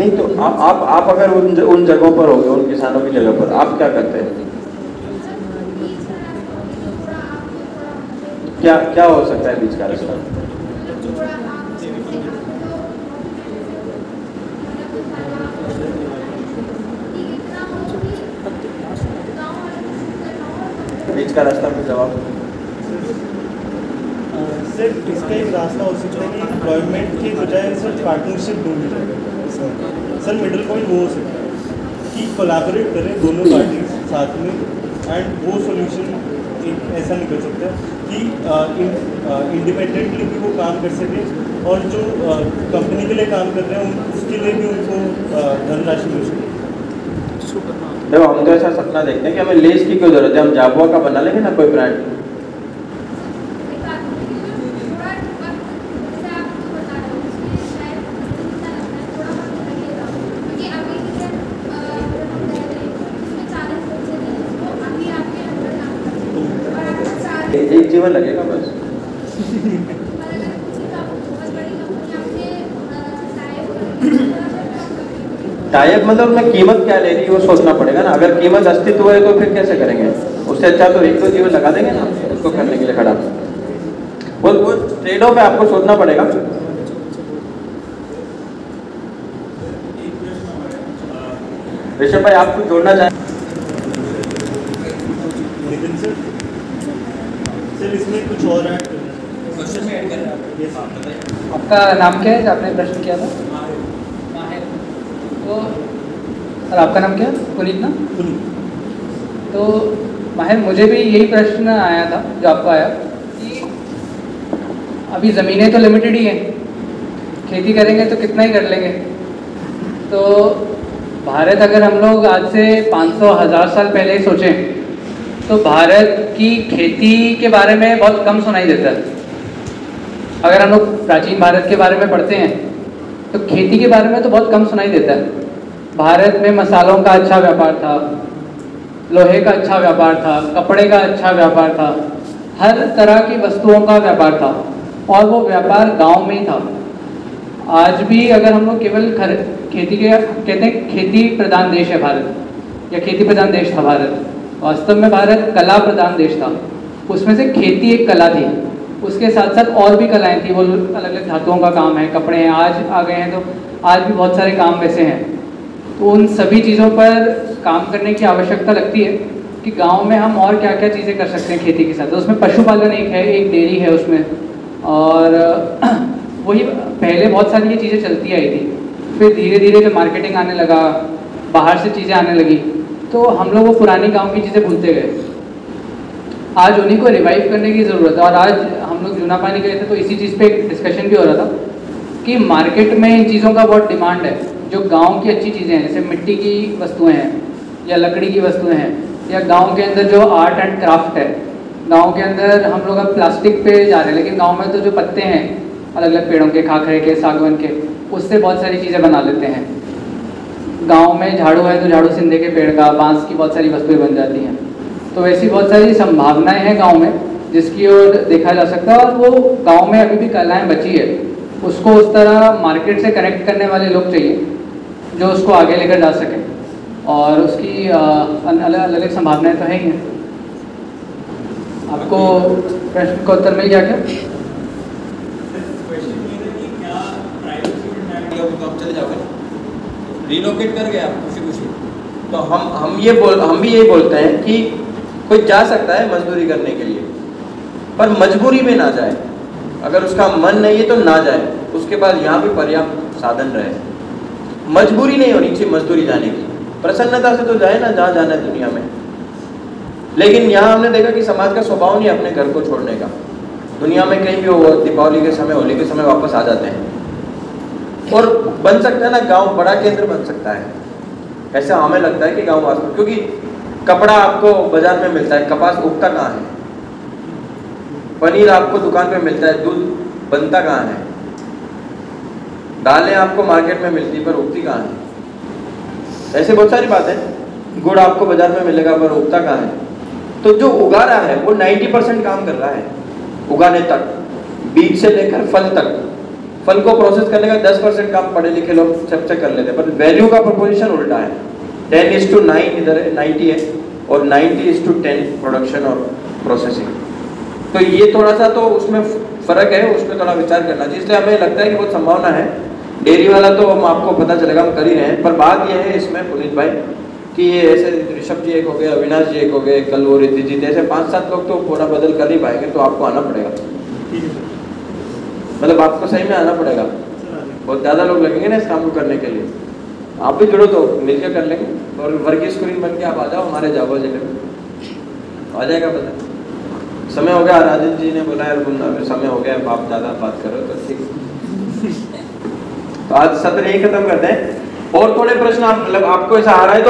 नहीं तो आप अगर उन जगहों पर होगे, उन किसानों की जगह पर, आप क्या करते हैं? क्या क्या हो सकता है बीच का रास्ता? बीच का रास्ता में जवाब सिर्फ इसका एक रास्ता हो सकता है कि एम्प्लॉयमेंट की बजाय सिर्फ पार्टनरशिप ढूंढी जाए। सर मिडिल पॉइंट वो हो सकता है कि कोलैबोरेट करें दोनों पार्टी साथ में, एंड वो सोल्यूशन एक ऐसा निकल सकता है कि इंडिपेंडेंटली भी वो काम कर सकें और जो कंपनी के लिए काम कर रहे हैं उसके लिए भी उनको धनराशि मिल सके। देखो, हम तो ऐसा सपना देखते हैं कि हमें लेस की क्यों जरूरत है, हम जाबुआ का बना लेंगे ना कोई ब्रांड। एक जीवन लगेगा बस। टाइप मतलब मैं कीमत क्या ले रही है वो सोचना पड़ेगा ना। अगर कीमत अस्तित्व है तो फिर कैसे करेंगे? उससे अच्छा तो एक दो जीवन लगा देंगे ना उसको करने के लिए खड़ा। वो ट्रेड ऑफ है, आपको सोचना पड़ेगा। ऋषभ भाई, आप कुछ जोड़ना चाहें? सर इसमें कुछ और ऐड क्वेश्चन में ऐड कर रहे हैं आप? बताइए आपका नाम क्या है जो आपने प्रश्न किया था? माहिर। तो सर आपका नाम क्या है? पुनीत ना? पुनीत। तो माहिर, मुझे भी यही प्रश्न आया था जो आपको आया कि अभी ज़मीनें तो लिमिटेड ही हैं, खेती करेंगे तो कितना ही कर लेंगे। तो भारत, अगर हम लोग आज से 500-1000 साल पहले ही सोचें तो भारत की खेती के बारे में बहुत कम सुनाई देता है। अगर हम लोग प्राचीन भारत के बारे में पढ़ते हैं तो खेती के बारे में तो बहुत कम सुनाई देता है। भारत में मसालों का अच्छा व्यापार था, लोहे का अच्छा व्यापार था, कपड़े का अच्छा व्यापार था, हर तरह की वस्तुओं का व्यापार था, और वो व्यापार गांव में ही था। आज भी अगर हम लोग केवल खेती के कहते हैं, खेती प्रधान देश है भारत, या खेती प्रधान देश था भारत। वास्तव में भारत कला प्रधान देश था, उसमें से खेती एक कला थी। उसके साथ साथ और भी कलाएं थी, वो अलग अलग धातुओं का काम है, कपड़े हैं, आज आ गए हैं तो आज भी बहुत सारे काम वैसे हैं। तो उन सभी चीज़ों पर काम करने की आवश्यकता लगती है कि गांव में हम और क्या क्या चीज़ें कर सकते हैं खेती के साथ। तो उसमें पशुपालन एक है, एक डेयरी है उसमें, और वही पहले बहुत सारी ये चीज़ें चलती आई थी। फिर धीरे धीरे जब मार्केटिंग आने लगा, बाहर से चीज़ें आने लगी, तो हम लोग वो पुरानी गांव की चीज़ें भूलते गए। आज उन्हीं को रिवाइव करने की ज़रूरत है। और आज हम लोग जूना पानी गए थे तो इसी चीज़ पे एक डिस्कशन भी हो रहा था कि मार्केट में इन चीज़ों का बहुत डिमांड है। जो गांव की अच्छी चीज़ें हैं, जैसे मिट्टी की वस्तुएं हैं या लकड़ी की वस्तुएं हैं, या गांव के अंदर जो आर्ट एंड क्राफ्ट है। गांव के अंदर हम लोग अब प्लास्टिक पे जा रहे हैं, लेकिन गांव में तो जो पत्ते हैं अलग अलग पेड़ों के, खाखरे के, सागवन के, उससे बहुत सारी चीज़ें बना लेते हैं। गांव में झाड़ू है तो झाड़ू सिंधे के पेड़ का, बांस की बहुत सारी वस्तुएं बन जाती हैं। तो वैसी बहुत सारी संभावनाएं हैं गांव में जिसकी ओर देखा जा सकता है। और वो गांव में अभी भी कलाएं बची है, उसको उस तरह मार्केट से कनेक्ट करने वाले लोग चाहिए जो उसको आगे लेकर जा सकें। और उसकी अलग अलग संभावनाएं तो है ही हैं। आपको प्रश्न का उत्तर मिल गया क्या? चले जाओगे, रिलोकेट कर गए आप खुशी खुशी। तो हम भी यही बोलते हैं कि कोई जा सकता है मजदूरी करने के लिए, पर मजबूरी में ना जाए। अगर उसका मन नहीं है तो ना जाए, उसके बाद यहाँ भी पर्याप्त साधन रहे। मजबूरी नहीं होनी चाहिए मजदूरी जाने की, प्रसन्नता से तो जाए ना जहाँ जाना है दुनिया में। लेकिन यहाँ हमने देखा कि समाज का स्वभाव नहीं अपने घर को छोड़ने का। दुनिया में कहीं भी हो, दीपावली के समय, होली के समय वापस आ जाते हैं। और बन सकता है ना गांव बड़ा केंद्र बन सकता है, ऐसा हमें लगता है कि गांव वास्तव, क्योंकि कपड़ा आपको बाजार में मिलता है, कपास उगता कहाँ है? पनीर आपको दुकान पे मिलता है, दूध बनता कहाँ है? दालें आपको मार्केट में मिलती पर उगती कहाँ है? ऐसे बहुत सारी बातें। गुड़ आपको बाजार में मिलेगा पर उगता कहाँ है? तो जो उगा रहा है वो 90% काम कर रहा है उगाने तक, बीज से लेकर फल तक। फल को प्रोसेस करने का 10% काम पढ़े लिखे लोग सब से कर लेते हैं, पर वैल्यू का प्रोपोर्शन उल्टा है। 10:9 इधर है, 90 है, और 90:10 प्रोडक्शन और प्रोसेसिंग। तो ये थोड़ा सा तो उसमें फर्क है, उसमें थोड़ा विचार करना चाहिए। इसलिए हमें लगता है कि बहुत संभावना है। डेयरी वाला तो हम आपको पता चलेगा, हम कर ही रहे हैं। पर बात यह है इसमें पुनीत भाई कि ये ऐसे ऋषभ जी एक हो गए, अविनाश जी एक हो गए, कल वो रिद्धि जी, ऐसे 5-7 लोग तो पूरा बदल कर नहीं पाएंगे, तो आपको आना पड़ेगा। मतलब आपको सही में आना पड़ेगा। बहुत ज़्यादा लोग लगेंगे ना इस काम को करने के लिए। आप भी जुड़ो तो मिलकर कर लेंगे, और वर्गीय स्क्रीन बन के आप आ जाओ हमारे जावा जिले में, आ जाएगा पता। समय हो गया, राजन जी ने बोला यार समय हो गया, आप ज़्यादा बात करो तो ठीक। तो आज सत्र यही खत्म करते हैं। और थोड़े प्रश्न आप मतलब आपको ऐसा आ रहा है तो